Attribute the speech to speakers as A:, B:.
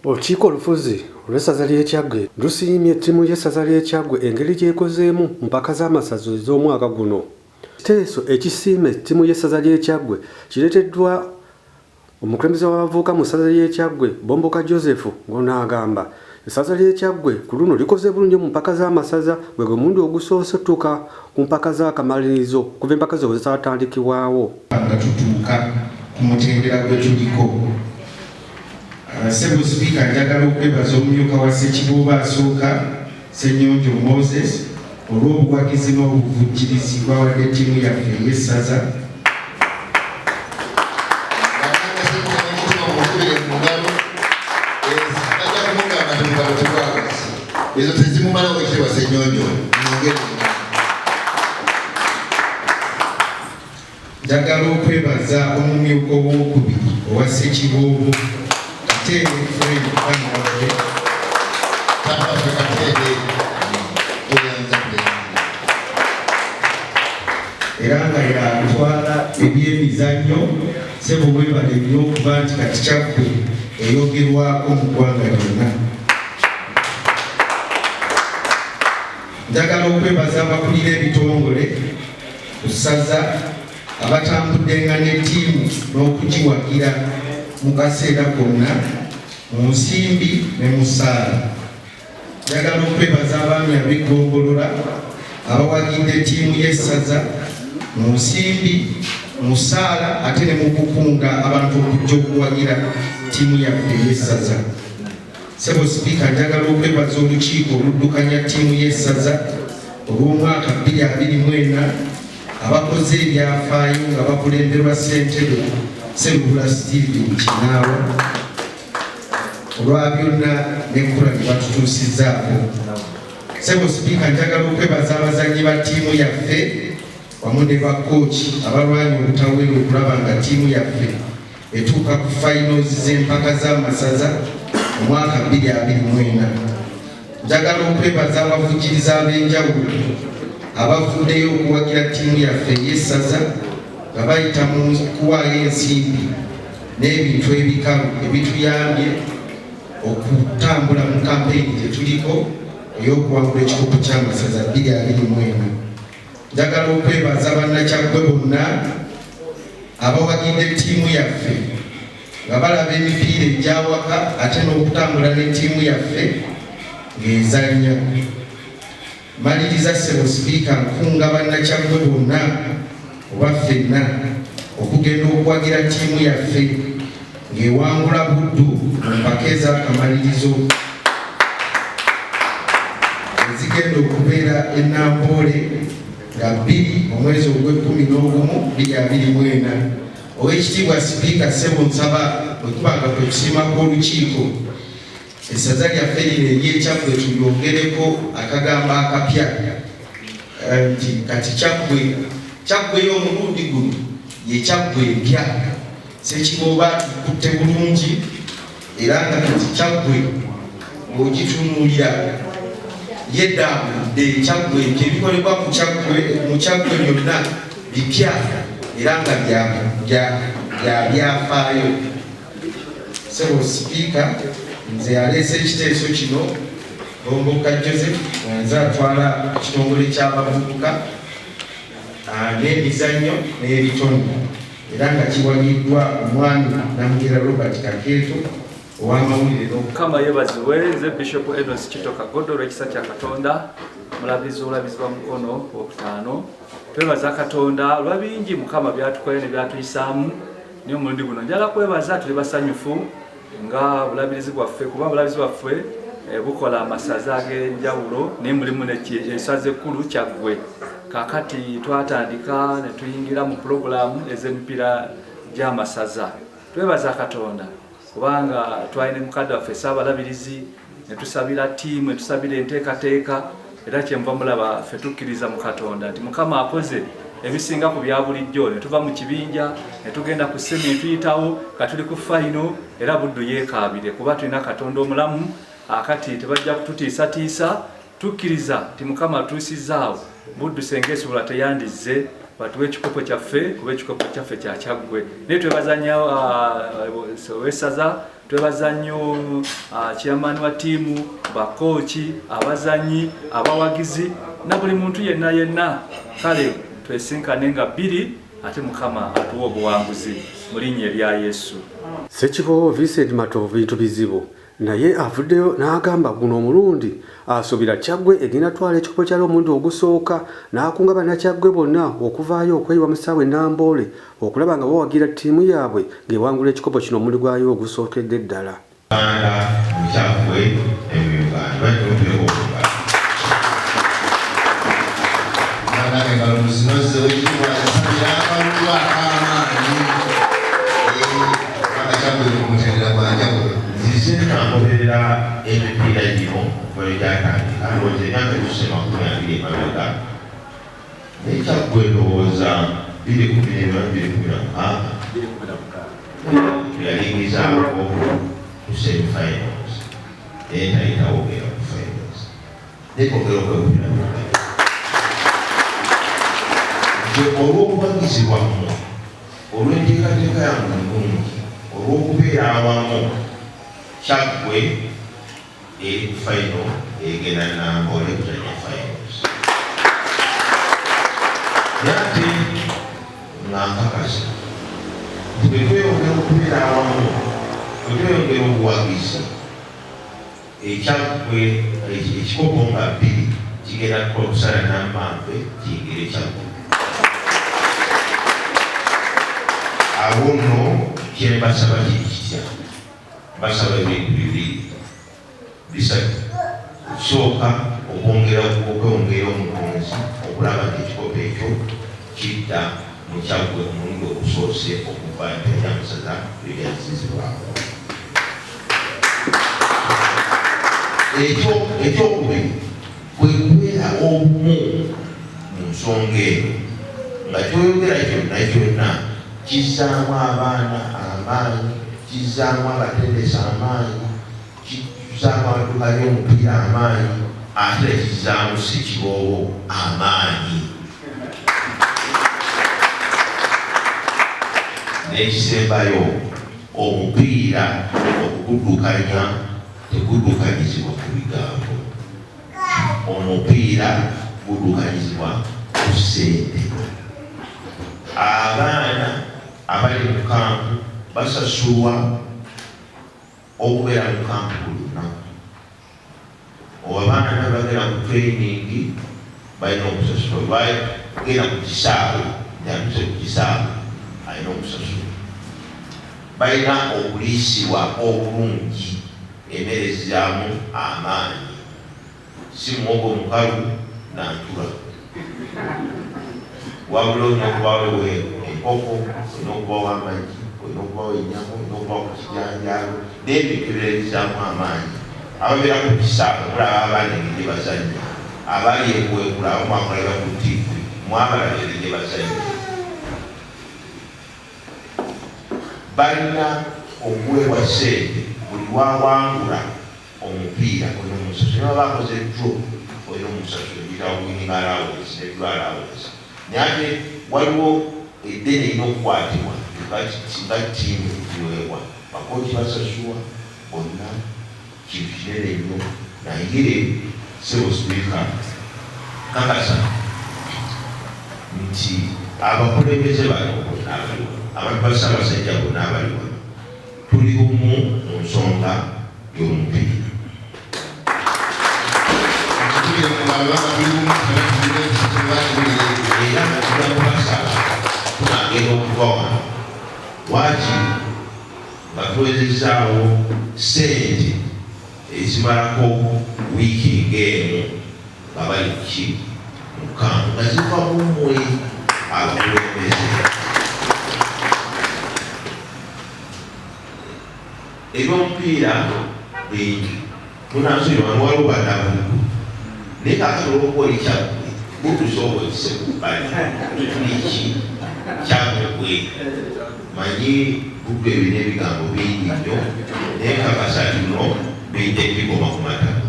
A: Olukiiko olufuzi olw'essaza ly'e Kyaggwe lusiimye ttiimu y'essaza ly'e Kyaggwe engeri gy'ekozeemu mu mpaka z'amasaza ez'omwaka guno. Ekiteeso ekisiime ttiimu y'essaza ly'e Kyaggwe kireeteddwa omukulembeze w'abavubuka mu ssaza ly'e Kyaggwe Bomboka Joseph ng'onaagamba essaza ly'e Kyaggwe ku luno likoze bulungi mu mpaka z'amasaza bwe gwe mulundi ogusoose tutuuka ku mpaka z'akamalirizo kuva empaka zo bwe zaatandikibwawo.
B: Nga tutuuka ku mutendera gwe tuliko. Sebo Speaker, njagala okwebaza omumyuka wa Ssekibooba asooka Ssenyonjo Moses olw'obuwagizi n'obuvujjirizi bw'awadde ttiimu yaffe ey'essaza.
C: Ezo tezimumala wekitibwa Ssenyonjo.
B: Njagala okwebaza omumyuka ow'okubiri owa Ssekiboobo era nga yatwala ebyemizannyo Ssebo webale nnyo okuba nti kati Kyaggwe eyogerwako mu ggwanga lyonna. Njagala okwebaza abakulira ebitongole ku ssaza abatambuddenga ne ttiimu n'okugiwagira mu kaseera konna mu nsimbi ne mu ssaala. Njagala okwebaza abaami ab'eggombolola abawagidde ttiimu y'essaza mu nsimbi mu ssaala ate ne mu kukunga abantu okujja okuwagira ttiimu yaffe y'essaza. Ssebo Sipiika, njagala okwebaza olukiiko oluddukanya ttiimu y'essaza olw'omwaka 2024 abakoze ebyafaayo nga bakulemberwa ssentebe Sserubula Steve Kinaawa olwa byonna n'enkola gye batutuusizzaako. Ssebo Sipiika, njagala okwebaza abazanyi ba ttiimu yaffe wamu ne bakooki abalwanya obutaweera okulaba nga ttiimu yaffe etuuka ku finals z'empaka z'amasaza mu mwaka 2024. Njagala okwebaza abavujjiriza ab'enjawulo abavuddeyo okuwagira ttiimu yaffe ey'essaza nga bayita mu kuwaayo ensimbi n'ebintu ebikalu ebituyambye okutambula mu kampeyini gye tuliko ey'okuwangula ekikopo ky'amasaza 2024. Njagala okwebaza bannakyaggwe bonna abawagidde ttiimu yaffe nga balaba emipiira egyawaka ate n'okutambula ne ttiimu yaffe ng'ezannya. Maliriza Ssebo Sipiika, nkunga bannakyaggwe bonna oba ffenna okugenda okuwagira ttiimu yaffe ng'ewangula Buddu mu mpaka ez'akamalirizo ezigenda okubeera e Namboole nga 2 omwezi ogw'E11 2024. Oweekitiibwa Sipiika, Ssebo nsaba okubanga kwe kusiimako olukiiko essaza lyaffe lino ery'e Kyaggwe tulyongereko akagambo akapya nti kati Kyaggwe y'omulundi guno ye Kyaggwe empya. Ssekibooba tukutte bulungi era nga kati Kyaggwe ng'ogitunuulira yeddambudde Kyaggwe empya. Ebikolebwa mu Kyaggwe byonna bipya era nga byafaayo. Ssebo Sipiika, nze aleese ekiteeso kino Bomboka Joseph nze atwala ekitongole ky'abavubuka n'emizannyo n'ebitone era nga kiwagiddwa omwami Namboole Robert Kakeeto ow'amawulire.
D: Mukama yeebazibwe. Nze Bishop Edwards Kito Kagodo olw'ekisa kya Katonda mulabizi olabizibwa mukono wokutaano. Twebaza Katonda olwa bingi Mukama byatukola ne byatuyisaamu niyo omulundi guno. Njala kwebaza tuli basanyufu nga bulabirizi bwaffe kuba bulabirizi bwaffe bukola amasaza ag'enjawulo naye mulimu n'essaza ekkulu Kyaggwe. Kaakati twatandika ne tuyingira mu pulogulaamu ez'emipiira gy'amasaza. Twebaza Katonda kubanga twalina mukadde waffe Ssaabalabirizi ne tusabira ttiimu ne tusabira enteekateeka era kyenva mulaba ffe tukkiriza mu Katonda nti Mukama akoze ebisinga ku bya bulijjo. Ne tuva mu kibinja ne tugenda ku semi ne tuyitawo katuli ku fayino era Buddu yeekaabire kuba tulina Katonda omulamu akati tebajja kututiisatiisa. Tukkiriza ti Mukama atuusizaawo Buddu senga esobola teyandizze batuwe ekikopo kyaffe kuba ekikopo kyaffe kya Kyaggwe. Naye twebaza nnyo Ssaza twebaza nnyo chairman wa tiimu, bakooki, abazanyi, abawagizi na buli muntu yenna. Kale twesinkane nga 2 ate Mukama atuwa obuwanguzi mu linnya erya Yesu.
A: Ssekibo Vincent Mato bintu bizibu naye avuddeyo n'agamba guno omulundi asuubira Kyaggwe egenda twala ekikopo kyali omulundi ogusooka n'akunga bannakyaggwe bonna okuvaayo okweyiwa mu ssaawa Namboole okulaba nga bawagira ttiimu yaabwe ng'ewangula ekikopo kino omulundi gwayo ogusookedde ddala.
C: Namboolera emipiira gino bwe gyatandika ndowooza emyaka gisema 20 emabega naye Kyaggwe ndowooza 2016 yalingizaako ku semi-finals naye tayitawo ogera ku finals naye kwogera okwewulira nti olw'obubagizi bwammwe olw'enteekateeka yammwe ennungi olw'okubeera awamu Kyaggwe eri ku final egenda Namboole kutanya finals. Yate nga nkakasa bwe tweyongera okubeera awamu bwe tweyongera obuwagizi Kyaggwe ekikopo nga 2 kigenda okusala Namboole kiyingire Kyaggwe. Awo nno kye mbasaba kiri kitya basaba ebintu 2 bisatu. Kusooka okwongera omukunzi okulaba nti ekikopo ekyo kidda mu Kyaggwe omulundi ogusoose okuva Ssaza lweyazizibwako. Ekyokubiri kwe kubeera obumu mu nsonga eno nga kyoyogera kyonna kizzaamu abaana amaanyi, kizzaamu abatendesi amaanyi, kizzaamu abatukanya omupiira amaanyi, ate kizzaamu Ssekiboobo amaanyi. N'ekisembayo omupiira okuguddukanya teguddukanyizibwa ku bigambo, omupiira guddukanyizibwa ku ssente. Abaana abali mu kampu basasulwa okubeera mu kampu buli lunaku. Abaana bagenda ku training balina okusasulwa, bagenda ku kisaawe yatuse ku kisaawe alina okusasulwa. Balina okuliisibwa obulungi emmere zizaamu amaanyi, si muwogo mukalu nantula. Wabula olina okubawo enkoko, olina okubawo amagi, olina okubawo ennyama, olina okubawo ku kijanjaalo n'ebintu ebirala ebizaamu amaanyi. Ababeera ku kisaawe mulaba abaana engeri gye bazannya, abali ekwekula abamu akulaba ku ttivi mwabalaba engeri gye bazannya. Balina okuweebwa ssente buli wawangula omupiira olina omusasula. Niba bakoze dro olina omusasula ebiyitawo winning allowance ne draw allowance. Naye ate waliwo eddene erina okukwatibwa nga ttiimu ekiweebwa, bakooki basasulwa bonna, kintu kinene nnyo. Naye Ssebo Sipiika kakasa nti abakulembeze bano bonna abaliwo, abantu ba Ssaabasajja bonna abaliwo, tuli bumu mu nsonga y'omupiira. Era nga tugakubasaba tunagenda okuva wano waaki nga tuwezezaawo ssente ezimalako wiiki ng'emu nga bali ki mu kampu nga ziva mummwe abakulembeze. Eby'omupiira bingi munansonyiwa wano waliwo bannabugu naye kakati olw'okukola Kyaggwe butusobola ekisekubbali tuliki Kyaggwe manyi bugwe ebina ebigambo bingi nnyo naye kakasa tuno biyita ebikoma ku mataka.